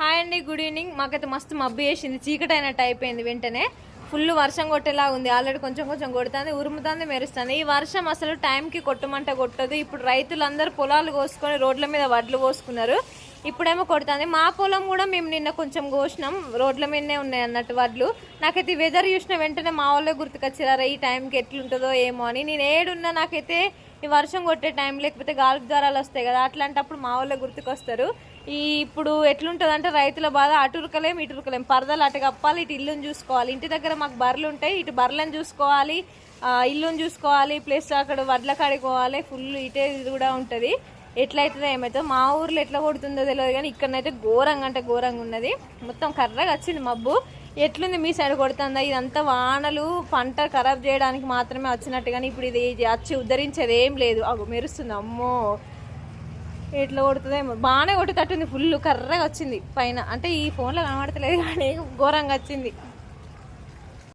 Hi అండి, good evening. మాకైతే మస్తు మబ్బు వేసింది, చీకటి అయినట్టు అయిపోయింది. వెంటనే ఫుల్ వర్షం కొట్టేలా ఉంది. ఆల్రెడీ కొంచెం కొంచెం కొడుతుంది, ఉరుముతుంది, మెరుస్తుంది. ఈ వర్షం అసలు టైంకి కొట్టమంటే కొట్టదు. ఇప్పుడు రైతులందరూ పొలాలు కోసుకొని రోడ్ల మీద వడ్లు కోసుకున్నారు. ఇప్పుడేమో కొడుతుంది. మా పొలం కూడా మేము నిన్న కొంచెం కోసినాం, రోడ్ల మీదనే ఉన్నాయి అన్నట్టు వడ్లు. నాకైతే వెదర్ చూసిన వెంటనే మా వాళ్ళే గుర్తుకొచ్చారా ఈ టైంకి ఎట్లుంటుందో ఏమో అని. నేను ఏడున్నా నాకైతే ఈ వర్షం కొట్టే టైం, లేకపోతే గాలి ద్వారాలు వస్తాయి కదా, అట్లాంటప్పుడు మా వాళ్ళే గుర్తుకొస్తారు. ఇప్పుడు ఎట్లుంటుంది అంటే రైతుల బాధ, అటురుకలేం ఇటురుకలేం, పరదలు అటు కప్పాలి, ఇటు ఇల్లుని చూసుకోవాలి. ఇంటి దగ్గర మాకు బర్రెలు ఉంటాయి, ఇటు బర్రెలను చూసుకోవాలి, ఇల్లుని చూసుకోవాలి, ప్లస్ అక్కడ వడ్ల కాడిపోవాలి, ఫుల్ ఇటే ఇది కూడా ఉంటుంది. ఎట్లయితుందో ఏమవుతుందో, మా ఊర్లో ఎట్లా కొడుతుందో తెలియదు, కానీ ఇక్కడనైతే ఘోరంగా అంటే ఘోరంగా ఉన్నది. మొత్తం కర్రగా వచ్చింది మబ్బు. ఎట్లుంది మీ సైడ్ కొడుతుందా? ఇదంతా వానలు పంట ఖరాబ్ చేయడానికి మాత్రమే వచ్చినట్టు, కానీ ఇప్పుడు ఇది వచ్చి ఉద్ధరించేది ఏం లేదు. అగో మెరుస్తుంది, అమ్మో ఎట్లా కొడుతుందేమో. బాగానే కొట్టేటట్టుంది, ఫుల్ కర్రగా వచ్చింది పైన. అంటే ఈ ఫోన్లో కనబడతలేదు కానీ ఘోరంగా వచ్చింది.